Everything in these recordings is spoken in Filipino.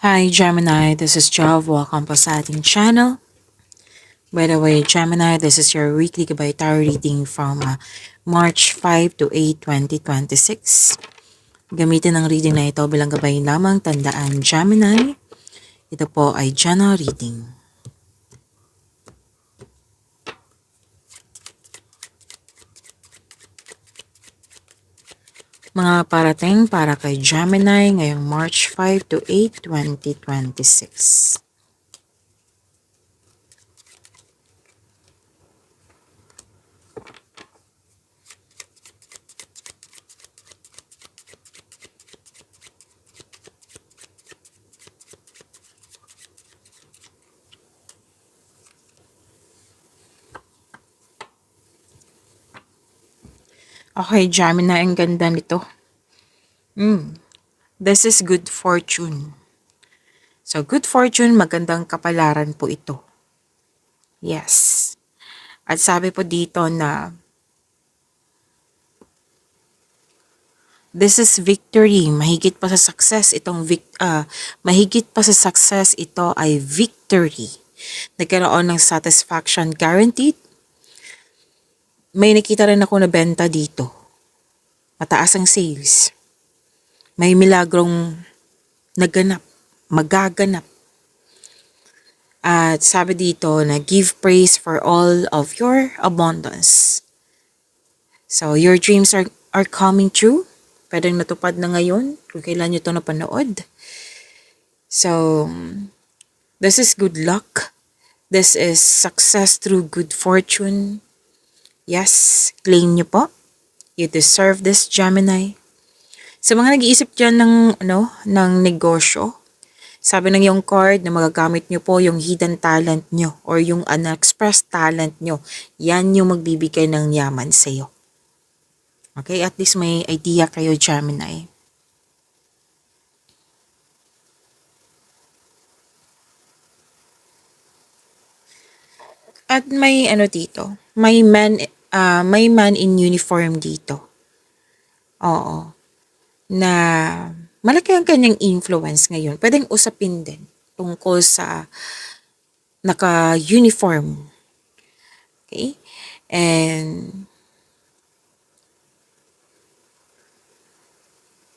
Hi Gemini, this is Jov. Welcome po sa ating channel. By the way, Gemini, this is your weekly Gabay Tarot reading from March 5 to 8, 2026. Gamitin ang reading na ito bilang gabay lamang. Tandaan, Gemini, ito po ay general reading. Mga parating para kay Gemini ngayong March 5 to 8, 2026. Okay, Gemini, ang ganda nito. This is good fortune. So, good fortune, magandang kapalaran po ito. Yes. At sabi po dito na this is victory. Mahigit pa sa success mahigit pa sa success ito ay victory. Nagkaroon ng satisfaction guaranteed. May nakita rin ako na benta dito. Mataas ang sales. May milagrong naganap, magaganap. At sabi dito na give praise for all of your abundance. So your dreams are coming true. Pwedeng natupad na ngayon kung kailan nyo ito napanood. So, this is good luck. This is success through good fortune. Yes, claim nyo po. You deserve this, Gemini. Sa mga nag-iisip dyan ng negosyo, sabi ng yung card na magagamit nyo po yung hidden talent nyo or yung unexpressed talent nyo. Yan yung magbibigay ng yaman sa iyo. Okay, at least may idea kayo, Gemini. At may dito, may man in uniform dito. Oo. Na malaki ang kanyang influence ngayon. Pwedeng usapin din tungkol sa naka-uniform. Okay? And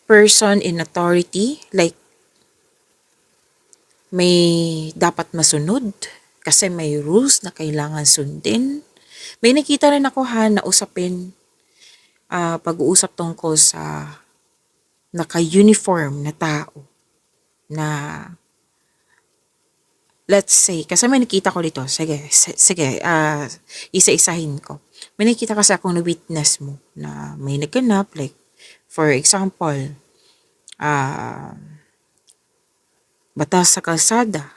person in authority, like may dapat masunod kasi may rules na kailangan sundin. May nakita rin ako na usapin, pag-uusap tungkol sa naka-uniform na tao na let's say, kasi may nakita ko dito, sige, isa-isahin ko. May nakita kasi akong na-witness mo na may naganap, like, for example, batas sa kalsada,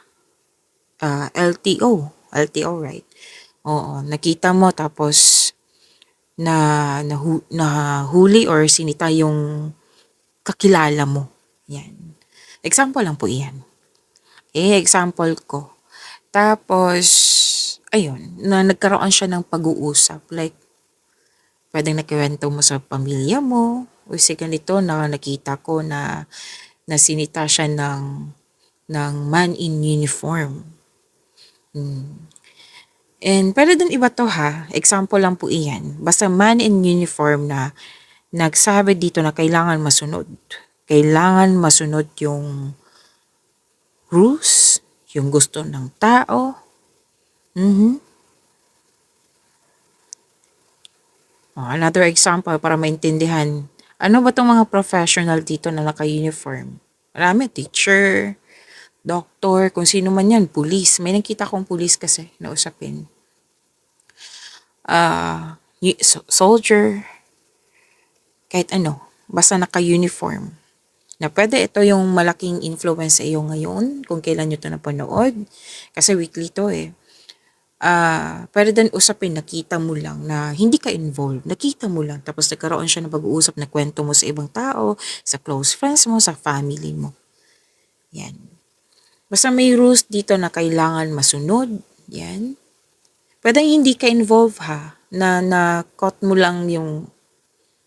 LTO, right? Oo, nakita mo tapos nahuli or sinita yung kakilala mo. Yan. Example lang po iyan. Example ko. Tapos, ayun, na nagkaroon siya ng pag-uusap. Like, pwedeng nakiwento mo sa pamilya mo. O sige ganito na nakita ko na sinita siya ng man in uniform. And pwede din iba to example lang po iyan. Basta man in uniform na nagsabi dito na kailangan masunod. Kailangan masunod yung rules, yung gusto ng tao. Another example para maintindihan. Ano ba tong mga professional dito na naka-uniform? Marami, teacher, doctor, kung sino man yan, police. May nakita kong police kasi na usapin. Soldier, kahit basta naka-uniform. Na pwede ito yung malaking influence sa iyo ngayon kung kailan nyo ito napanood. Kasi weekly to pwede din usapin, nakita mo lang na hindi ka involved. Nakita mo lang, tapos nagkaroon siya ng pag-uusap na kwento mo sa ibang tao, sa close friends mo, sa family mo. Yan. Basta may rules dito na kailangan masunod. Yan. Pwede hindi ka involved na caught mo lang yung,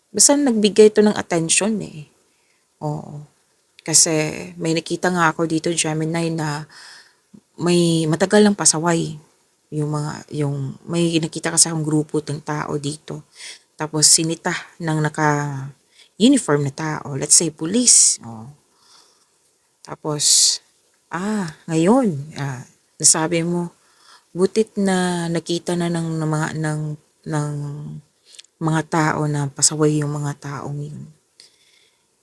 basta nagbigay ito ng attention Oo. Kasi may nakita nga ako dito, Gemini, na may matagal ng pasaway. Yung may nakita kasi akong grupo ng tao dito. Tapos sinita ng naka-uniform na tao. Let's say police. Oh. Tapos, ngayon, nasabi mo, butit na nakita na ng mga tao na pasaway yung mga taong yun.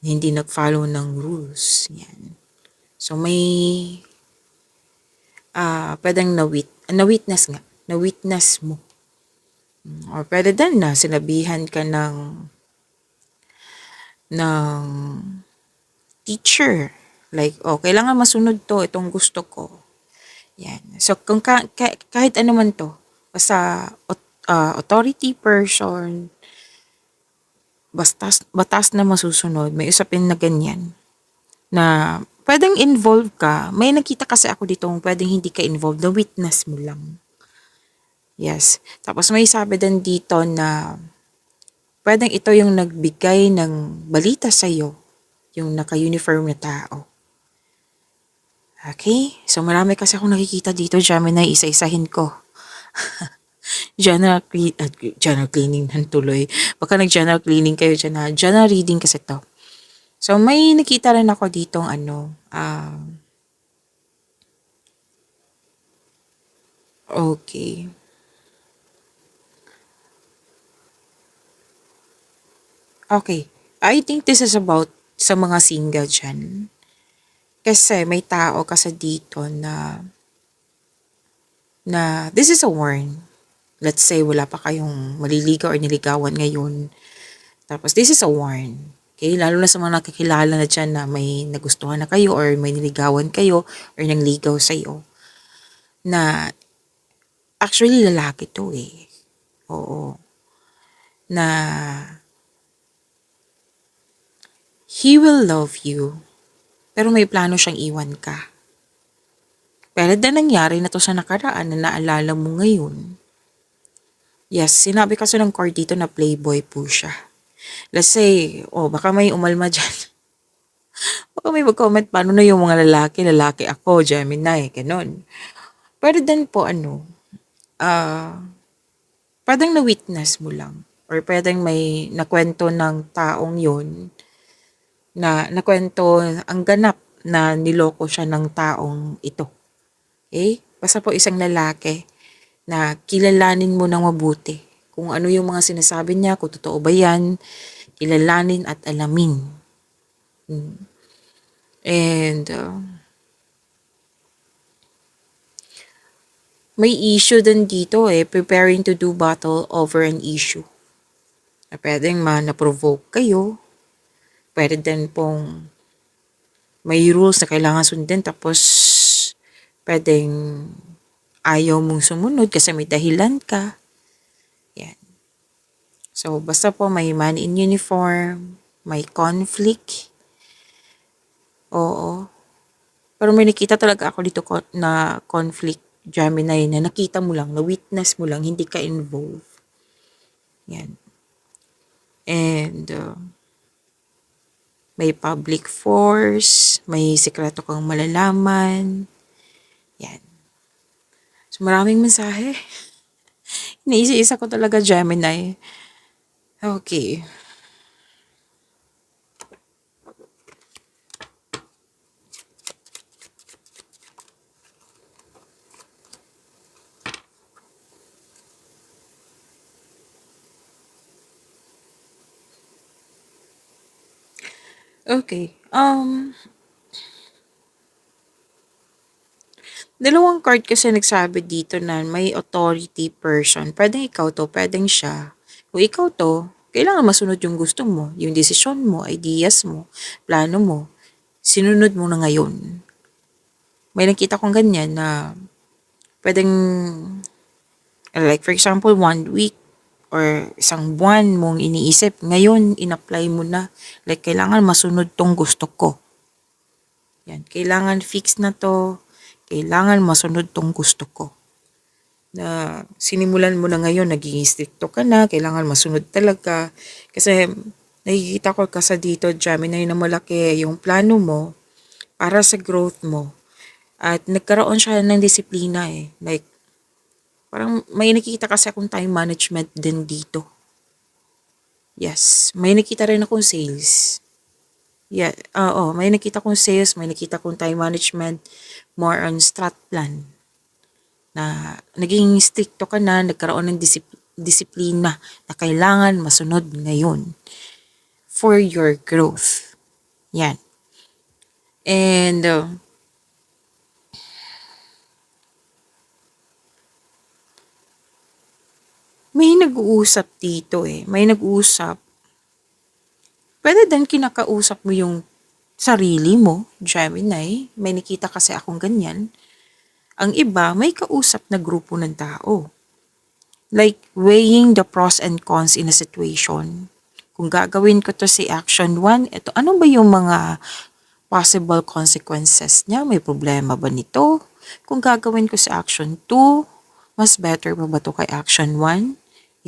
Hindi nag-follow ng rules. Yan. So may pwedeng na-witness nga. Na-witness mo. Or pwede din na sinabihan ka ng teacher. Like, kailangan masunod to, itong gusto ko. Yan. So, kung kahit ano man to, basta authority person, batas na masusunod, may usapin na ganyan, na pwedeng involve ka. May nakita kasi ako dito, pwedeng hindi ka involved, na witness mo lang. Yes. Tapos may sabi din dito na pwedeng ito yung nagbigay ng balita sa'yo, yung naka-uniform na tao. Okay? So marami kasi akong nakikita dito, Gemini, isa-isahin ko. General cleaning ng tuloy. Baka nag-general cleaning kayo dyan na. General reading kasi to. So may nakita rin ako ditong okay. Okay. I think this is about sa mga single dyan. Kasi may tao kasi dito na this is a warn. Let's say wala pa kayong maliligaw or niligawan ngayon. Tapos this is a warn. Okay, lalo na sa mga nakakilala na dyan na may nagustuhan na kayo or may niligawan kayo or nangligaw sa'yo. Na actually lalaki to eh. Oo. Na he will love you pero may plano siyang iwan ka. Pero na nangyari na to sa nakaraan na naalala mo ngayon. Yes, sinabi kasi ng card dito na playboy po siya. Let's say, baka may umalma dyan. Baka may mag-comment, paano na yung mga lalaki ako, Gemini, ganon. Pero din po pwedeng na-witness mo lang. Or pwedeng may nakwento ng taong yun, na nakwento ang ganap na niloko siya ng taong ito. Okay? Basta po isang lalaki na kilalanin mo ng mabuti. Kung ano yung mga sinasabi niya, kung totoo ba yan, kilalanin at alamin. And may issue din dito preparing to do battle over an issue. Na pwedeng na-provoke kayo. Pwede din pong may rules na kailangan sundin tapos pwedeng ayaw mong sumunod kasi may dahilan ka. Yan. So, basta po may man in uniform, may conflict. Oo. Pero may nakita talaga ako dito na conflict, Gemini, na nakita mo lang, na witness mo lang, hindi ka involved. Yan. And may public force, may sekreto kang malalaman. Yan. So, maraming mensahe. Iniisa-isa ko talaga, Gemini. Okay. Okay. Dalawang card kasi nagsabi dito na may authority person. Pwedeng ikaw to, pwedeng siya. Kung ikaw to, kailangan masunod yung gusto mo, yung desisyon mo, ideas mo, plano mo. Sinunod mo na ngayon. May nakita kong ganyan na pwedeng, like for example, 1 week or isang buwan mong iniisip. Ngayon, in-apply mo na. Like, kailangan masunod tong gusto ko. Yan, kailangan fix na to. Kailangan masunod tong gusto ko. Na sinimulan mo na ngayon, naging stricto ka na, kailangan masunod talaga. Kasi Nakikita ko kasi dito, Gemini, na malaki yung plano mo para sa growth mo. At nagkaroon siya ng disiplina eh. Like, parang may nakikita kasi akong time management din dito. Yes, may nakita rin akong sales. Yeah, oo, may nakita kong sales, may nakita kong time management, more on strat plan. Na naging stricto ka na, nagkaroon ng disiplina na kailangan masunod ngayon for your growth. Yan. And may nag-uusap dito eh. May nag-uusap. Pwede din kinakausap mo yung sarili mo, Gemini. May nakita kasi akong ganyan. Ang iba, may kausap na grupo ng tao. Like weighing the pros and cons in a situation. Kung gagawin ko to si action 1, ito, ano ba yung mga possible consequences niya? May problema ba nito? Kung gagawin ko si action 2, mas better ba ba to kay action 1?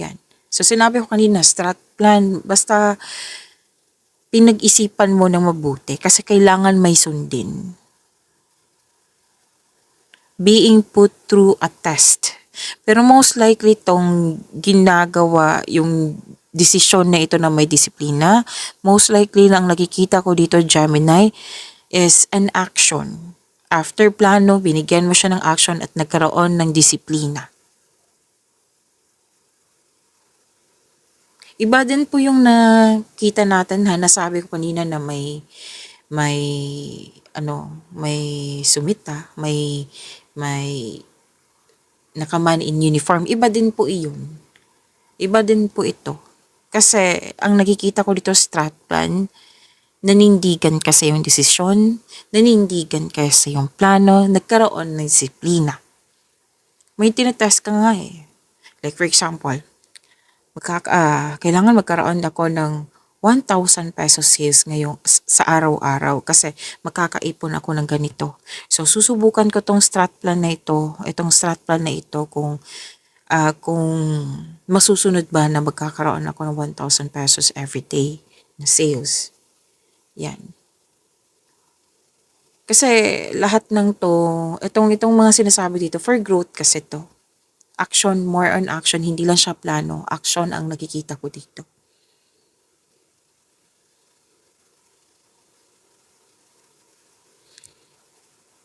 Yan. So sinabi ko kanina, strat plan, basta pinag-isipan mo ng mabuti kasi kailangan may sundin. Being put through a test. Pero most likely tong ginagawa yung desisyon na ito na may disiplina, most likely lang nakikita ko dito, Gemini, is an action. After plano, binigyan mo siya ng action at nagkaroon ng disiplina. Iba din po yung nakita natin ha, nasabi ko kanina na may may sumita, may nakaman in uniform. Iba din po iyon. Iba din po ito. Kasi ang nakikita ko dito strat plan, nanindigan kasi yung desisyon, nanindigan kasi yung plano, nagkaroon ng disiplina. May tinetest ka nga eh. Like for example, kailangan magkaroon ako ng 1,000 pesos sales ngayong sa araw-araw kasi makakaipon ako ng ganito. So susubukan ko tong strat plan na ito, kung masusunod ba na magkakaroon ako ng 1,000 pesos every day na sales. Yan. Kasi lahat ng to, itong mga sinasabi dito, for growth kasi to. Action, more on action, hindi lang siya plano. Action ang nakikita ko dito.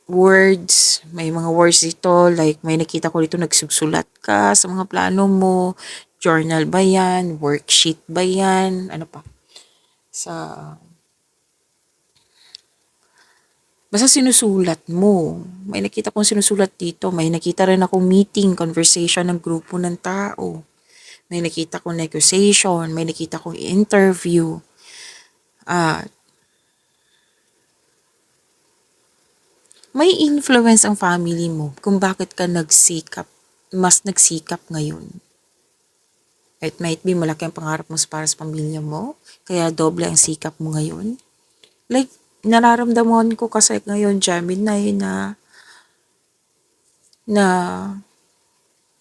Words, may mga words dito, like may nakita ko dito nagsusulat ka sa mga plano mo, journal ba yan, worksheet ba yan, ano pa, basta sinusulat mo. May nakita kong sinusulat dito, may nakita rin akong meeting, conversation ng grupo ng tao. May nakita kong negotiation, may nakita kong interview. May influence ang family mo kung bakit ka mas nagsikap ngayon. It might be malaki ang pangarap mo para sa pamilya mo, kaya doble ang sikap mo ngayon. Like, nararamdaman ko kasi ngayon, Gemini, na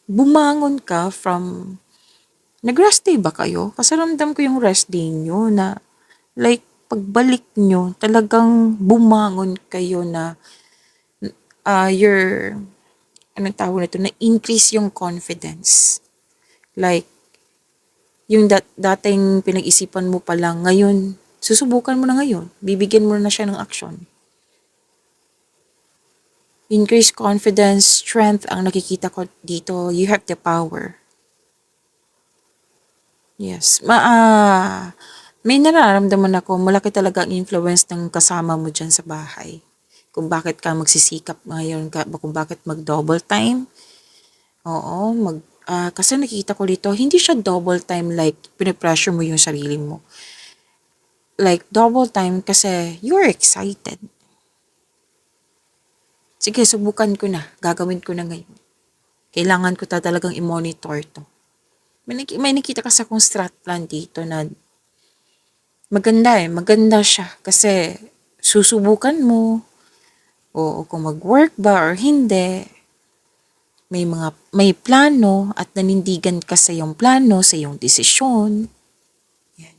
bumangon ka from, nag-rest day ba kayo? Kasi ramdam ko yung rest day nyo na, like, pagbalik nyo, talagang bumangon kayo na, anong tawag nito, na increase yung confidence. Like, yung dating pinag-isipan mo pa lang, ngayon, susubukan mo na ngayon. Bibigyan mo na siya ng action. Increase confidence, strength ang nakikita ko dito. You have the power. Yes. May nararamdaman ako, malaki talaga ang influence ng kasama mo dyan sa bahay. Kung bakit ka magsisikap ngayon, kung bakit mag-double time. Oo, kasi nakikita ko dito, hindi siya double time like pinipressure mo yung sarili mo. Like double time kasi you're excited. Sige, subukan ko na. Gagawin ko na ngayon. Kailangan ko talagang i-monitor to. May nakita kasi akong strat plan dito na maganda eh. Maganda siya kasi susubukan mo o kung mag-work ba or hindi. May plano at nanindigan ka sa iyong plano, sa iyong desisyon. Yan.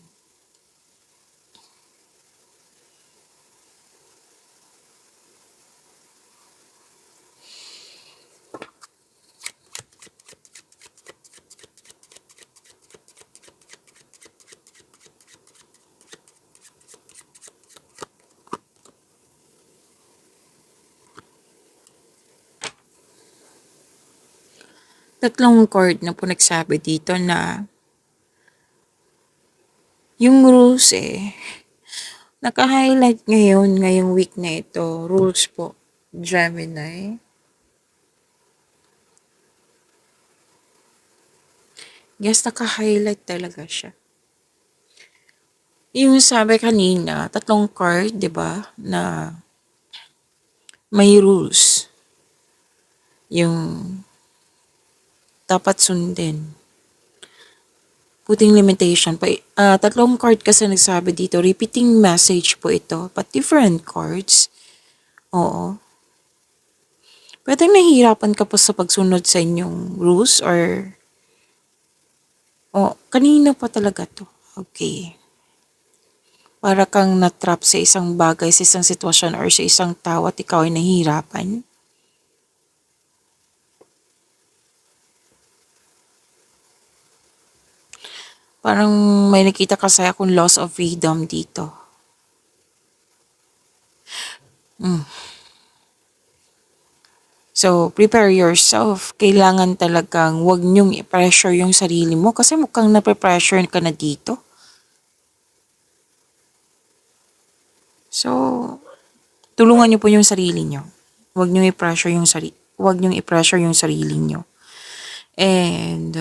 Tatlong card na po nagsabi dito na yung rules naka-highlight ngayon, ngayong week na ito. Rules po, Gemini. Yes, naka-highlight talaga siya. Yung sabi kanina, tatlong card, di ba, na may rules. Yung dapat sundin. Putting limitation pa. Tatlong card kasi nagsabi dito, repeating message po ito, but different cards. Oo. Pwedeng nahihirapan ka pa sa pagsunod sa inyong rules or kanina pa talaga to. Okay. Para kang natrap sa isang bagay, sa isang sitwasyon or sa isang tao at ikaw ay nahihirapan. Parang may nakita kasi akong loss of freedom dito. So, prepare yourself. Kailangan talagang wag niyong i-pressure yung sarili mo kasi mukhang nape-pressure ka na dito. So, tulungan niyo po yung sarili niyo. Wag niyong i-pressure yung sarili niyo. And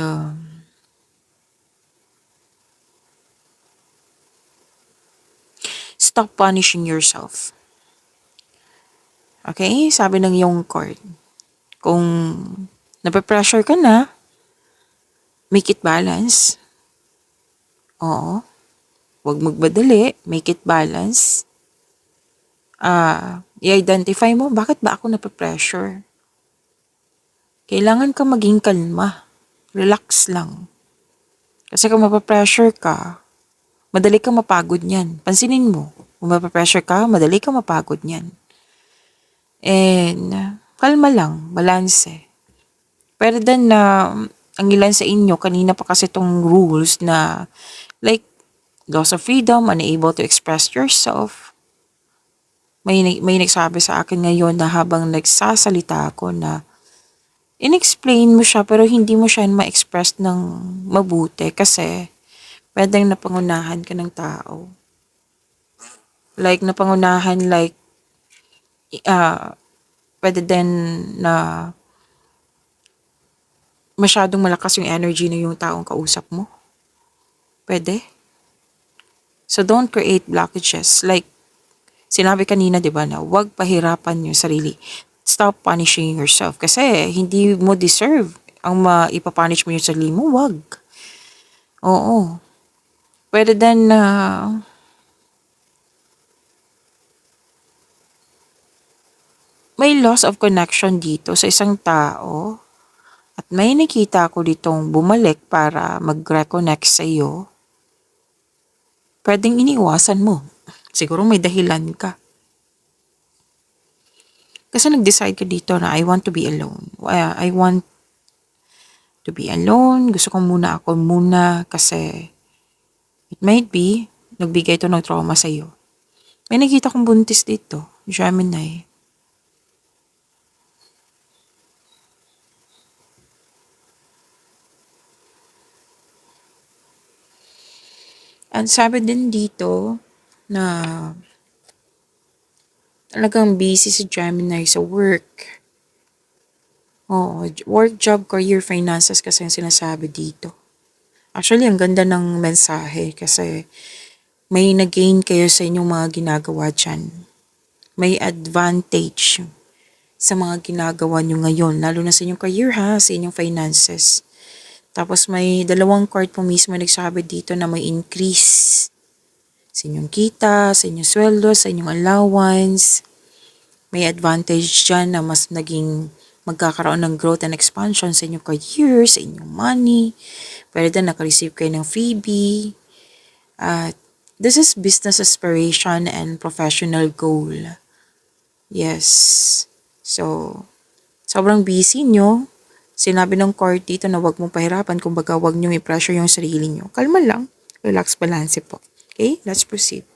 stop punishing yourself. Okay? Sabi ng yung card. Kung nape-pressure ka na, make it balance. Oo. Huwag magbadali, make it balance. I-identify mo, bakit ba ako nape-pressure? Kailangan ka maging kalma. Relax lang. Kasi kung mape-pressure ka, madali kang mapagod niyan. Pansinin mo, kung mape-pressure ka, madali kang mapagod niyan. And kalma lang, balanse. Pero then ang ilan sa inyo, kanina pa kasi itong rules na like loss of freedom, unable to express yourself. May nagsabi sa akin ngayon na habang nagsasalita ako na in-explain mo siya pero hindi mo siya ma-express ng mabuti kasi pwedeng napangunahan ka ng tao. Like napangunahan pwede din na masyadong malakas yung energy na yung taong kausap mo. Pwede. So don't create blockages. Like sinabi kanina, di ba, na huwag pahirapan yung sarili. Stop punishing yourself. Kasi hindi mo deserve ang ipapunish mo yung sarili mo. Wag. Oo. Pwede din na may loss of connection dito sa isang tao. At may nakita ko ditong bumalik para mag-reconnect sa iyo. Pwedeng iniwasan mo. Siguro may dahilan ka. Kasi nag-decide ka dito na I want to be alone. I want to be alone. Gusto ko muna ako kasi it might be nagbigay ito ng trauma sa iyo. May nakita kong buntis dito. Gemini. At sabi din dito na talagang busy si Gemini sa work. Oo, work, job, career, finances kasi yung sinasabi dito. Actually, ang ganda ng mensahe kasi may nag-gain kayo sa inyong mga ginagawa dyan. May advantage sa mga ginagawa nyo ngayon, lalo na sa inyong career sa inyong finances. Tapos may dalawang card po mismo nagsabi dito na may increase sa inyong kita, sa inyong sweldo, sa inyong allowance. May advantage dyan na mas magkakaroon ng growth and expansion sa inyong career, sa inyong money. Pero din naka-receive kayo ng freebie. This is business aspiration and professional goal. Yes. So, sobrang busy nyo. Sinabi ng court dito na wag mong pahirapan, kumbaga wag nyo i-pressure yung sarili nyo. Kalma lang. Relax, balance po. Okay, let's proceed.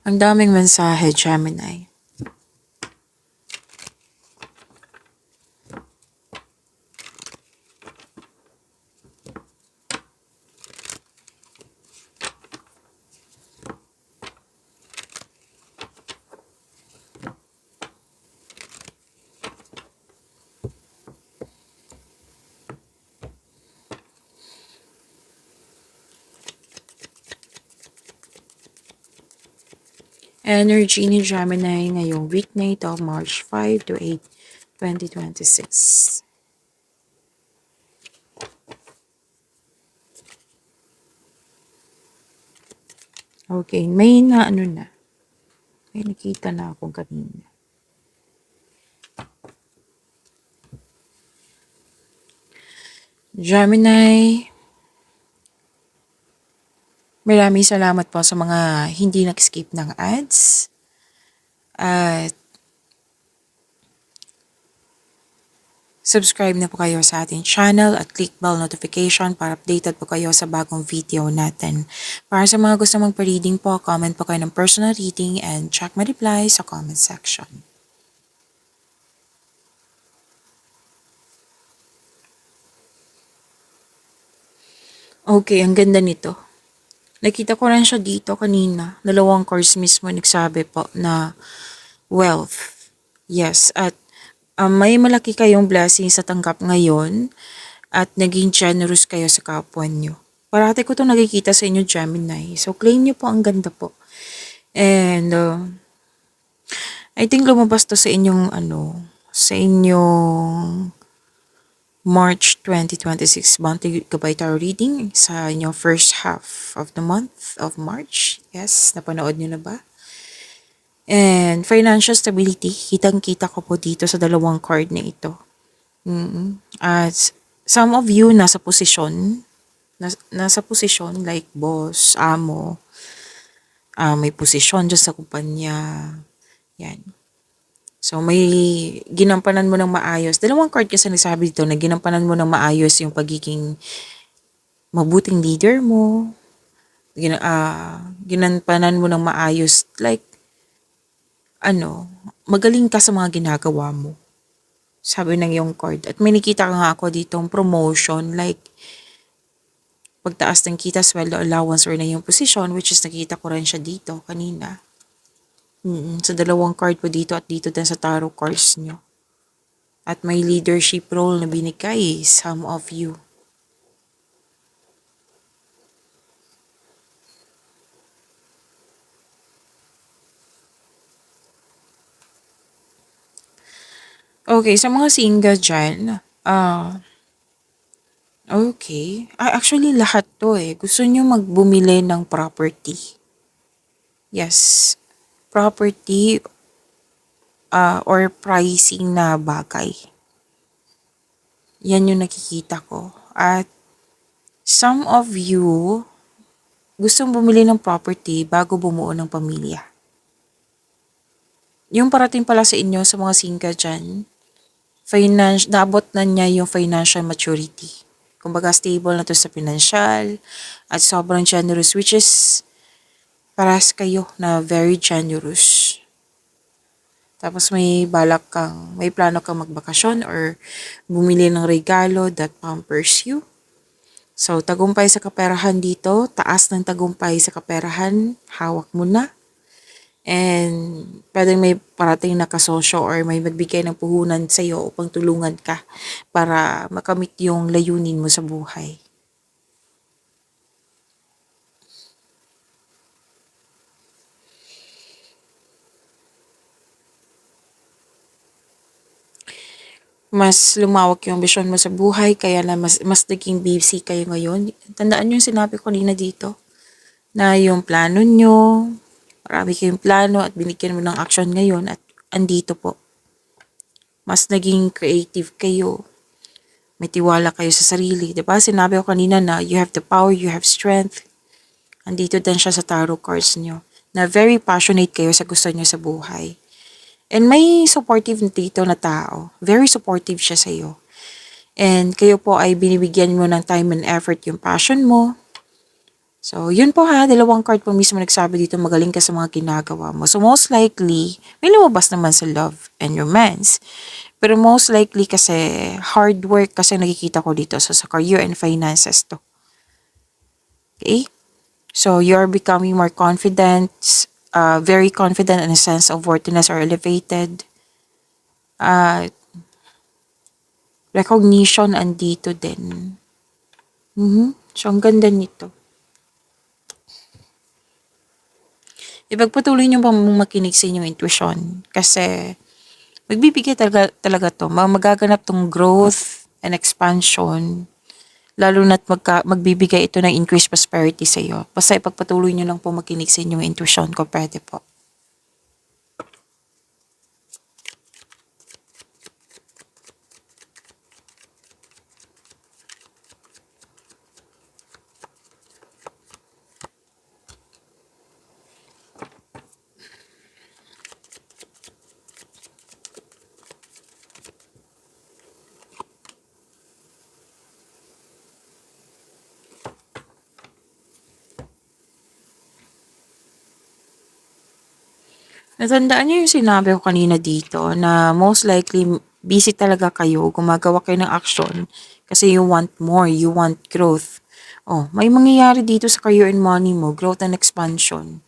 Ang daming mensahe, Gemini. Energy ni Gemini ngayong week na ito, March 5 to 8, 2026. Okay, may may nakita na akong kanina. Gemini, maraming salamat po sa mga hindi nag-skip ng ads. At subscribe na po kayo sa ating channel at click bell notification para updated po kayo sa bagong video natin. Para sa mga gusto magpa-reading po, comment po kayo ng personal reading and check my reply sa comment section. Okay, ang ganda nito. Nakita ko rin siya dito kanina. Dalawang cards mismo nagsabi po na wealth. Yes, at may malaki kayong blessing sa tanggap ngayon at naging generous kayo sa kapwa nyo. Parati ko itong nakikita sa inyo, Gemini. So, claim nyo po, ang ganda po. And, I think lumabas to sa inyong, sa inyong March 2026 Bounty Gabay Tarot reading sa inyong first half of the month of March. Yes, napanood nyo na ba? And financial stability, kitang-kita ko po dito sa dalawang card na ito. At some of you nasa posisyon like boss, amo, may posisyon dyan sa kumpanya. Yan. So, may ginampanan mo ng maayos. Dalawang card kasi nagsabi dito na ginampanan mo ng maayos yung pagiging mabuting leader mo. Ginampanan mo ng maayos. Like, magaling ka sa mga ginagawa mo. Sabi ng yung card. At may nakita ka nga ako ditong promotion. Like, pagtaas ng kita, sweldo, allowance, or na yung position, which is nakita ko rin siya dito kanina. Sa dalawang card po dito at dito din sa tarot cards nyo. At may leadership role na binigay some of you. Okay, sa mga single dyan, okay. Actually, lahat to eh. Gusto nyo magbumili ng property. Yes. Property or pricing na bagay. Yan yung nakikita ko. At some of you gustong bumili ng property bago bumuo ng pamilya. Yung parating pala sa inyo sa mga single dyan, naabot na niya yung financial maturity. Kumbaga stable na to sa financial at sobrang generous, which is paras kayo na very generous. Tapos may plano kang magbakasyon or bumili ng regalo that pampers you. So, tagumpay sa kaperahan dito, taas ng tagumpay sa kaperahan, hawak mo na. And pwedeng may parating na kasosyo or may magbigay ng puhunan sa iyo upang tulungan ka para makamit yung layunin mo sa buhay. Mas lumawak yung vision mo sa buhay, kaya na mas naging busy kayo ngayon. Tandaan nyo yung sinabi ko kanina dito, na yung plano nyo, marami kayong plano at binigyan mo ng action ngayon at andito po. Mas naging creative kayo. May tiwala kayo sa sarili. Diba? Sinabi ko kanina na you have the power, you have strength. Andito din siya sa tarot cards nyo. Na very passionate kayo sa gusto nyo sa buhay. And may supportive dito na tao. Very supportive siya sa iyo. And kayo po ay binibigyan mo ng time and effort yung passion mo. So, yun po ha. Dalawang card po mismo nagsabi dito, magaling ka sa mga ginagawa mo. So, most likely, may lumabas naman sa love and romance. Pero most likely kasi, hard work kasi nakikita ko dito. So, sa career and finances to. Okay? So, you're becoming more confident, very confident in a sense of worthiness or elevated. Recognition andito din. So, ang ganda nito. ipagpatuloy niyo pa mong makinig sa inyong intuition. Kasi, magbibigay talaga to. Magaganap tong growth and expansion. Lalo na't magbibigay ito ng increased prosperity sa iyo. Basta ipagpatuloy niyo lang po makinig sa inyong intuition ko pwede po. Natandaan niyo yung sinabi ko kanina dito na most likely busy talaga kayo, gumagawa kayo ng action kasi you want more, you want growth. Oh, may mangyayari dito sa career and money mo, growth and expansion.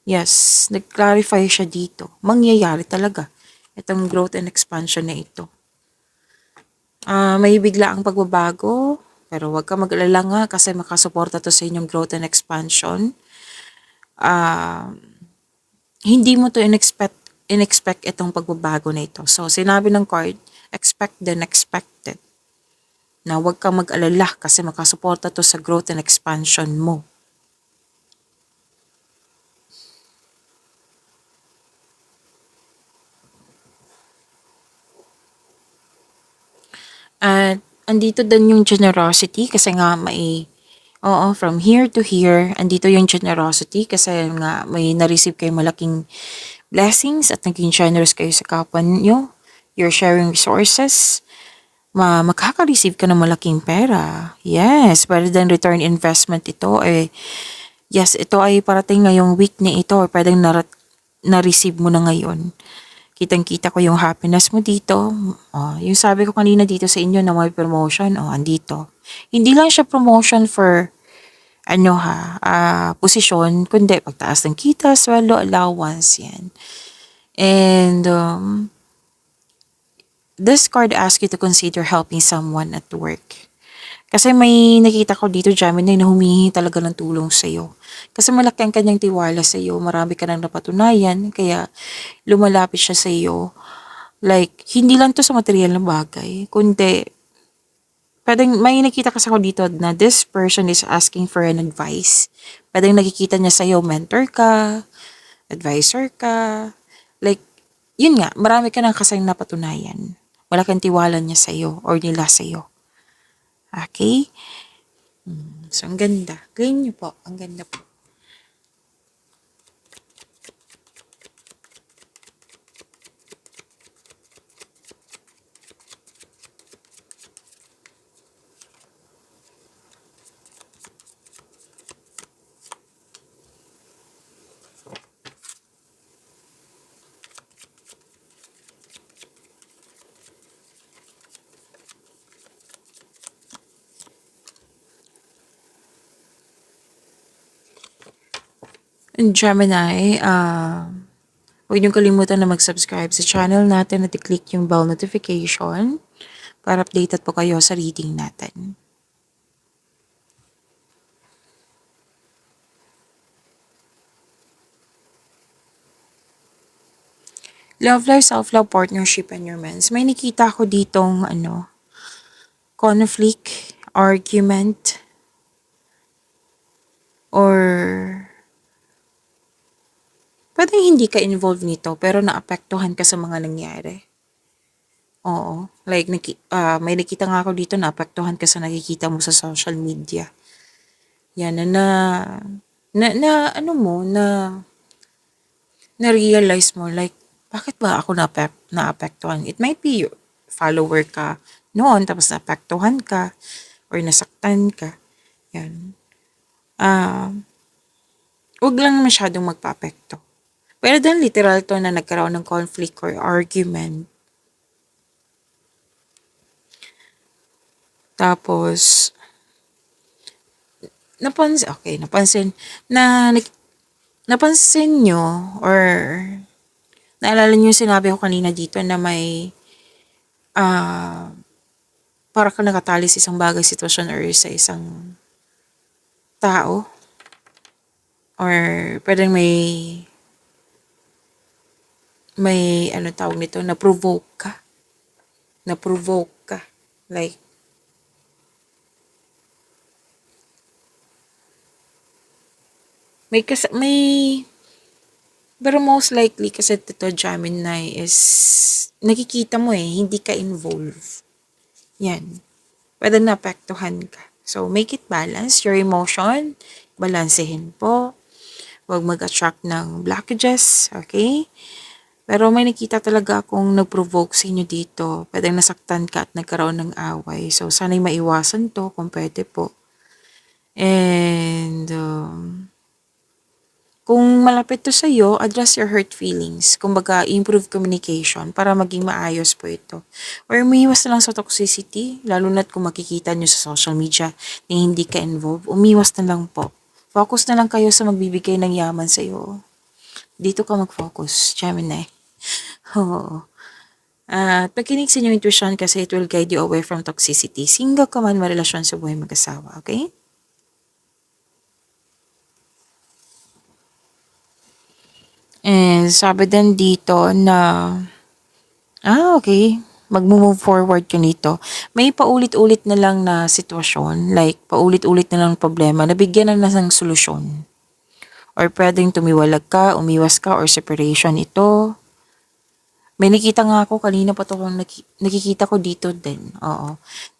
Yes, nag-clarify siya dito. Mangyayari talaga itong growth and expansion na ito. May bigla ang pagbabago, pero wag ka mag-alala nga kasi makasuporta to sa inyong growth and expansion. Hindi mo to inexpect itong pagbabago na ito. So, sinabi ng card, expect the unexpected. Na huwag kang mag-alala kasi makasuporta to sa growth and expansion mo. At andito din yung generosity kasi nga from here to here, andito yung generosity kasi nga may na-receive kayo malaking blessings at naging generous kayo sa kapwa nyo. You're sharing resources. Makaka-receive ka ng malaking pera. Yes, better than return investment ito. Yes, ito ay parating ngayong week na ito or pwedeng na-receive mo na ngayon. Kitang-kita ko yung happiness mo dito. Yung sabi ko kanina dito sa inyo na may promotion, andito. Hindi lang siya promotion for posisyon, kundi pagtaas ng kita, sweldo, allowance, yan. And this card asks you to consider helping someone at work. Kasi may nakita ko dito, Gemini, na humihingi talaga ng tulong sa'yo. Kasi malaki ang kanyang tiwala sa'yo, marami ka nang napatunayan, kaya lumalapit siya sa'yo. Like, hindi lang to sa material na bagay, kundi, pwedeng may nakita kasi ako dito na this person is asking for an advice. Pwedeng nakikita niya sa'yo, mentor ka, advisor ka, like, yun nga, marami ka nang kasing napatunayan. Malaking tiwala niya sa'yo or nila sa'yo. Okay? So, ang ganda. Gawin niyo po. Ang ganda po. And Gemini, huwag niyong kalimutan na mag-subscribe sa channel natin at i-click yung bell notification para updated po kayo sa reading natin. Love life, self-love, partnership, and romance. May nakita ko ditong conflict, argument, or pwedeng hindi ka involved nito pero naapektuhan ka sa mga nangyari. Oo. Like, may nakita nga ako dito na naapektuhan ka sa nakikita mo sa social media. Yan, na-realize mo, like, bakit ba ako naapektuhan? It might be follower ka noon, tapos naapektuhan ka, or nasaktan ka. Yan. Huwag lang masyadong magpa-apekto. Pero then literal to na nagkaroon ng conflict or argument. Tapos, napansin nyo or naalala nyo yung sinabi ko kanina dito na may para ka nakatali sa isang bagay, sitwasyon or sa isang tao. or pwedeng may ano tawag nito, na-provoke ka. Na-provoke ka. Like, pero most likely kasi ito Gemini is, nakikita mo hindi ka involved. Yan. Pwede naapektuhan ka. So, make it balance your emotion. Balansehin po. Huwag mag-attract ng blockages. Okay? Pero may nakita talaga akong nag-provoke sa inyo dito. Pwedeng nasaktan ka at nagkaroon ng away. So, sana'y maiwasan to kung pwede po. And, kung malapit to sa'yo, address your hurt feelings. Kumbaga, improve communication para maging maayos po ito. Or umiwas na lang sa toxicity, lalo na't kung makikita nyo sa social media na hindi ka involved, umiwas na lang po. Focus na lang kayo sa magbibigay ng yaman sa'yo. Dito ka mag-focus, Gemini. Oo. At pagkinig sa inyong intuition kasi it will guide you away from toxicity. Single ka man marelasyon sa buhay mag-asawa, okay? And sabi din dito na, okay, mag-move forward ka nito. May paulit-ulit na lang na sitwasyon, like paulit-ulit na lang problema, nabigyan na ng solusyon. Or pwedeng tumiwalag ka, umiwas ka, or separation ito. May nakita nga ako, kanina pa to kung nakikita ko dito din,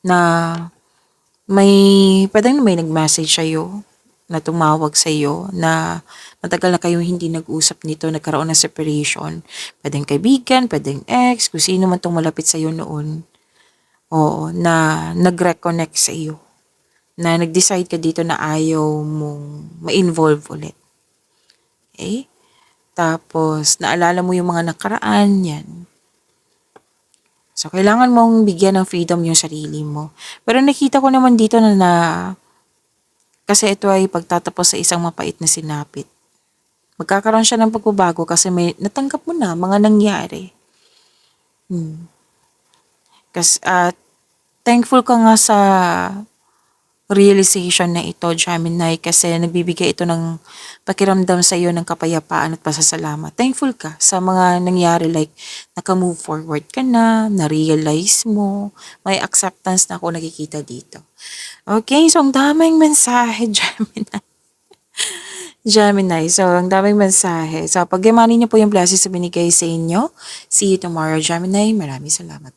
na pwedeng may nag-message sa'yo, na tumawag sa'yo, na matagal na kayong hindi nag-usap nito, nagkaroon ng separation. Pwedeng kaibigan, pwedeng ex, kung sino man itong malapit sa'yo noon. Na nag-reconnect sa'yo. Na nag-decide ka dito na ayaw mong ma-involve ulit. Okay? Tapos, naalala mo yung mga nakaraan, yan. So, kailangan mong bigyan ng freedom yung sarili mo. Pero nakita ko naman dito na kasi ito ay pagtatapos sa isang mapait na sinapit. Magkakaroon siya ng pagbabago kasi may natanggap mo na mga nangyari. Kasi thankful ka nga sa realization na ito, Gemini, kasi nagbibigay ito ng pakiramdam sa iyo ng kapayapaan at pasasalamat. Thankful ka sa mga nangyari, like naka-move forward ka na-realize mo, may acceptance na ako nakikita dito. Okay, so ang daming mensahe, Gemini. Gemini, so ang daming mensahe. So, pagyamanin niyo po yung blessings na binigay sa inyo. See you tomorrow, Gemini. Maraming salamat.